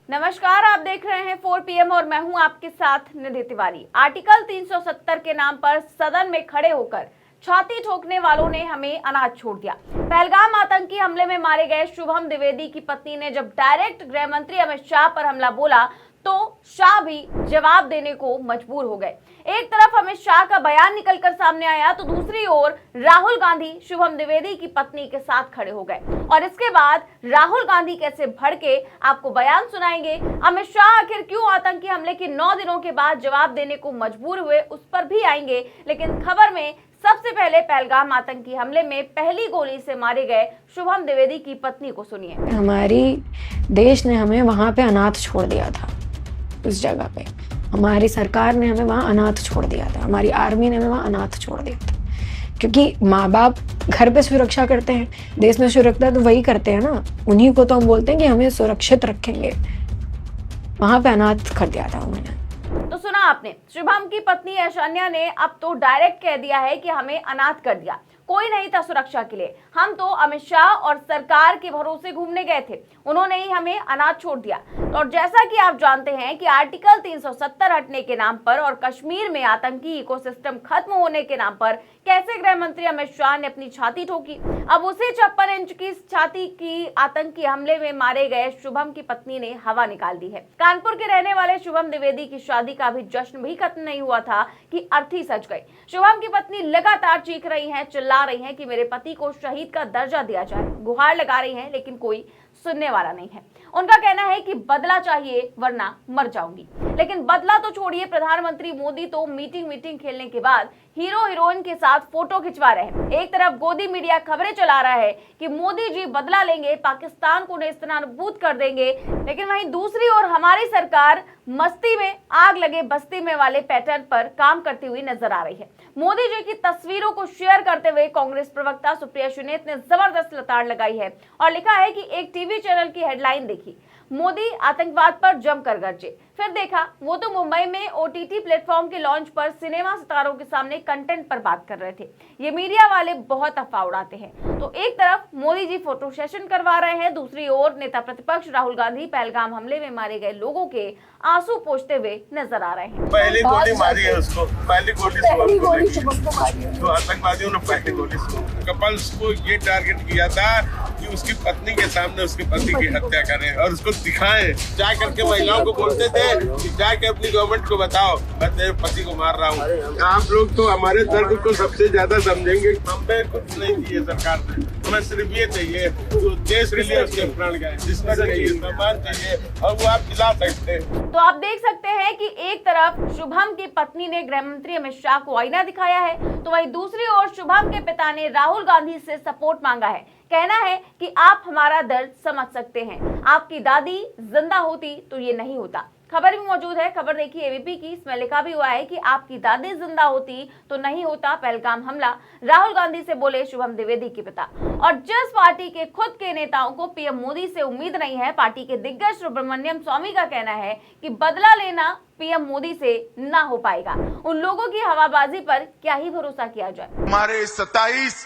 नमस्कार, आप देख रहे हैं 4 PM और मैं हूं आपके साथ निधि तिवारी। आर्टिकल 370 के नाम पर सदन में खड़े होकर छाती ठोकने वालों ने हमें अनाज छोड़ दिया। पहलगाम आतंकी हमले में मारे गए शुभम द्विवेदी की पत्नी ने जब डायरेक्ट गृह मंत्री अमित शाह पर हमला बोला तो शाह भी जवाब देने को मजबूर हो गए। एक तरफ अमित शाह का बयान निकलकर सामने आया तो दूसरी ओर राहुल गांधी शुभम द्विवेदी की पत्नी के साथ खड़े हो गए। और इसके बाद राहुल गांधी कैसे भड़के, आपको बयान सुनाएंगे। अमित शाह आखिर क्यों आतंकी हमले के 9 दिनों के बाद जवाब देने को मजबूर हुए, उस पर भी आएंगे। लेकिन खबर में सबसे पहले पहलगाम आतंकी हमले में पहली गोली से मारे गए शुभम द्विवेदी की पत्नी को सुनिए। हमारी देश ने हमें वहां पे अनाथ छोड़ दिया था। उस जगह पे हमारी सरकार ने हमें वहां अनाथ छोड़ दिया था, हमारी आर्मी ने हमें वहां अनाथ छोड़ दिया था। क्योंकि माँ बाप घर पे सुरक्षा करते हैं, देश में सुरक्षा तो वही करते हैं ना, उन्हीं को तो हम बोलते हैं कि हमें सुरक्षित रखेंगे। वहां पे अनाथ कर दिया था उन्होंने। तो सुना आपने, शुभम की पत्नी ऐशान्या ने अब तो डायरेक्ट कह दिया है कि हमें अनाथ कर दिया, कोई नहीं था सुरक्षा के लिए, हम तो अमित शाह और सरकार के भरोसे घूमने गए थे, उन्होंने ही हमें अनाथ छोड़ दिया। और जैसा कि आप जानते हैं कि आर्टिकल 370 हटने के नाम पर और कश्मीर में आतंकी इकोसिस्टम खत्म होने के नाम पर कैसे गृह मंत्री अमित शाह ने अपनी छाती ठोकी। अब उसी 56 इंच की छाती की आतंकी हमले में मारे गए शुभम की पत्नी ने हवा निकाल दी है। कानपुर के रहने वाले शुभम द्विवेदी की शादी का भी जश्न भी खत्म नहीं हुआ था कि अर्थी सज गई। शुभम की पत्नी लगातार चीख रही है, चिल्ला रही हैं कि मेरे पति को शहीद का दर्जा दिया जाए, गुहार लगा रही हैं, लेकिन कोई सुनने वाला नहीं है। उनका कहना है कि बदला चाहिए वरना मर जाऊंगी। लेकिन बदला तो छोड़िए, प्रधानमंत्री मोदी तो मीटिंग खेलने के बाद हीरो हीरोइन के साथ फोटो खिंचवा रहे हैं। एक तरफ गोदी मीडिया खबरें चला रहा है कि मोदी जी बदला लेंगे, पाकिस्तान को नेस्तनाबूद कर देंगे, लेकिन वहीं दूसरी ओर हमारी सरकार मस्ती में आग लगे बस्ती में वाले पैटर्न पर काम करती हुई नजर आ रही है। मोदी जी की तस्वीरों को शेयर करते हुए कांग्रेस प्रवक्ता सुप्रिया सुले ने जबरदस्त लताड़ लगाई है और लिखा है कि एक टीवी चैनल की हेडलाइन देखी, मोदी आतंकवाद पर जमकर गरजे। फिर देखा वो तो मुंबई में OTT प्लेटफॉर्म के लॉन्च पर सिनेमा सितारों के सामने कंटेंट पर बात कर रहे थे। ये मीडिया वाले बहुत अफवाह उड़ाते हैं। तो एक तरफ मोदी जी फोटो सेशन करवा रहे हैं, दूसरी ओर नेता प्रतिपक्ष राहुल गांधी पहलगाम हमले में मारे गए लोगों के आंसू पोंछते हुए नजर आ रहे हैं। पहली गोली मारी है उसको, पहली गोली तो आतंकवादियों ने पहली गोली कपल्स को ये टारगेट किया था कि उसकी पत्नी के सामने उसके पति की हत्या करें और उसको दिखाएं। जा करके महिलाओं को बोलते थे कि जाके अपनी गवर्नमेंट को बताओ मैं तेरे पति को मार रहा हूँ। आप लोग तो हमारे दर्द को सबसे ज्यादा समझेंगे। हमें कुछ नहीं चाहिए सरकार से, हमें सिर्फ ये चाहिए जो देश के लिए उसके प्राण गए, जिसमें चाहिए सम्मान चाहिए और वो आप दिला सकते हैं। तो आप देख सकते हैं कि एक तरफ शुभम की पत्नी ने गृह मंत्री अमित शाह को आईना दिखाया है, तो वहीं दूसरी ओर शुभम के पिता ने राहुल गांधी से सपोर्ट मांगा है। कहना है कि आप हमारा दर्द समझ सकते हैं, आपकी दादी जिंदा होती तो ये नहीं होता। खबर भी मौजूद है, खबर देखिए ABP की, इसमें लिखा भी हुआ है कि आपकी दादी जिंदा होती तो नहीं होता पहलगाम हमला, राहुल गांधी से बोले शुभम द्विवेदी के पिता। और जिस पार्टी के खुद के नेताओं को PM मोदी से उम्मीद नहीं है, पार्टी के दिग्गज सुब्रमण्यम स्वामी का कहना है कि बदला लेना PM मोदी से ना हो पाएगा। उन लोगों की हवाबाजी पर क्या ही भरोसा किया जाए। हमारे 27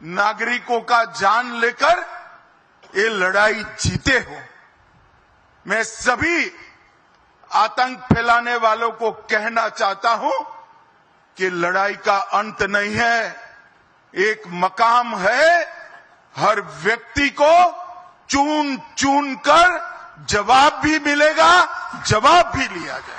नागरिकों का जान लेकर ये लड़ाई जीते हो। मैं सभी आतंक फैलाने वालों को कहना चाहता हूं कि लड़ाई का अंत नहीं है, एक मकाम है। हर व्यक्ति को चुन चुन कर जवाब भी मिलेगा, जवाब भी लिया जाएगा।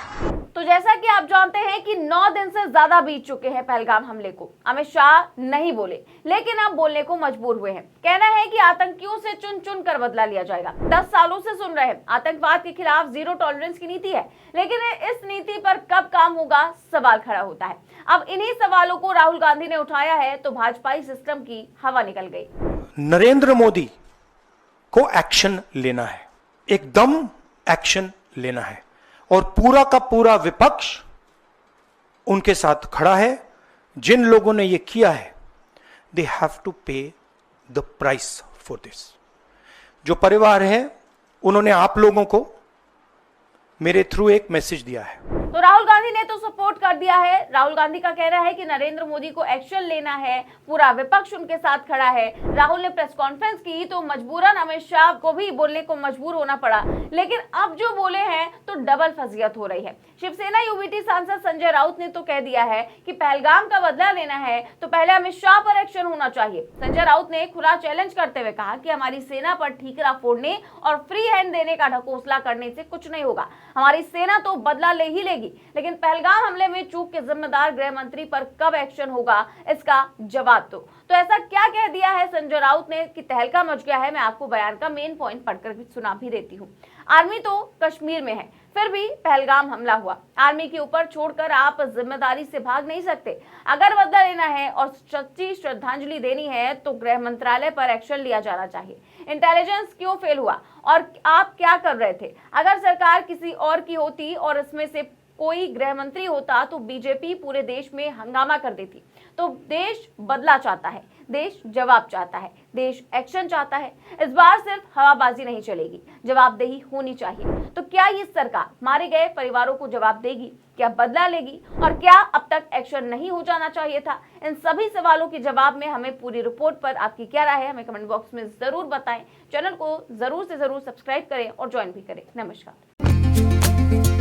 तो जैसा कि आप जानते हैं कि 9 दिन से ज्यादा बीत चुके हैं पहलगाम हमले को। अमित शाह नहीं बोले, लेकिन अब बोलने को मजबूर हुए हैं। कहना है कि आतंकियों से चुन चुन कर बदला लिया जाएगा। 10 सालों से सुन रहे हैं आतंकवाद के खिलाफ जीरो टॉलरेंस की नीति है, लेकिन इस नीति पर कब काम होगा सवाल खड़ा होता है। अब इन्हीं सवालों को राहुल गांधी ने उठाया है तो भाजपाई सिस्टम की हवा निकल गई। नरेंद्र मोदी को एक्शन लेना है, एकदम एक्शन लेना है और पूरा का पूरा विपक्ष उनके साथ खड़ा है। जिन लोगों ने ये किया है दे हैव टू पे द प्राइस फॉर दिस। जो परिवार है उन्होंने आप लोगों को मेरे थ्रू एक मैसेज दिया है। तो राहुल गांधी ने तो सपोर्ट कर दिया है। राहुल गांधी का कहना है कि नरेंद्र मोदी को एक्शन लेना है, पूरा विपक्ष उनके साथ खड़ा है। राहुल ने प्रेस कॉन्फ्रेंस की तो मजबूरन अमित शाह को भी बोलने को मजबूर होना पड़ा, लेकिन अब जो बोले हैं तो डबल फजीयत हो रही है। शिवसेना यूबीटी सांसद संजय राउत ने तो कह दिया है कि पहलगाम का बदला लेना है तो पहले अमित शाह पर एक्शन होना चाहिए। संजय राउत ने खुला चैलेंज करते हुए कहा कि हमारी सेना पर ठीकरा फोड़ने और फ्री हैंड देने का ढकोसला करने से कुछ नहीं होगा। हमारी सेना तो बदला ले ही लेगी, लेकिन पहलगाम हमले में चूक के जिम्मेदार गृह मंत्री पर कब एक्शन होगा, इसका जवाब दो। तो ऐसा क्या कह दिया है संजय राउत ने कि तहलका मच गया है। मैं आपको बयान का मेन पॉइंट पढ़कर भी सुना भी देती हूँ। आर्मी तो कश्मीर में है, फिर भी पहलगाम हमला हुआ। आर्मी के ऊपर छोड़कर आप जिम्मेदारी से भाग नहीं सकते। अगर बदला लेना है और सच्ची श्रद्धांजलि देनी है तो गृह मंत्रालय पर एक्शन लिया जाना चाहिए। इंटेलिजेंस क्यों फेल हुआ और आप क्या कर रहे थे? अगर सरकार किसी और की होती और इसमें से कोई गृह मंत्री होता तो बीजेपी पूरे देश में हंगामा कर देती। तो देश बदला चाहता है, देश जवाब चाहता है, देश एक्शन चाहता है। इस बार सिर्फ हवाबाजी नहीं चलेगी, जवाबदेही होनी चाहिए। तो क्या ये सरकार मारे गए परिवारों को जवाब देगी? क्या बदला लेगी? और क्या अब तक एक्शन नहीं हो जाना चाहिए था? इन सभी सवालों के जवाब में हमें पूरी रिपोर्ट पर आपकी क्या राय है, हमें कमेंट बॉक्स में जरूर बताएं। चैनल को जरूर से जरूर सब्सक्राइब करें और ज्वाइन भी करें। नमस्कार।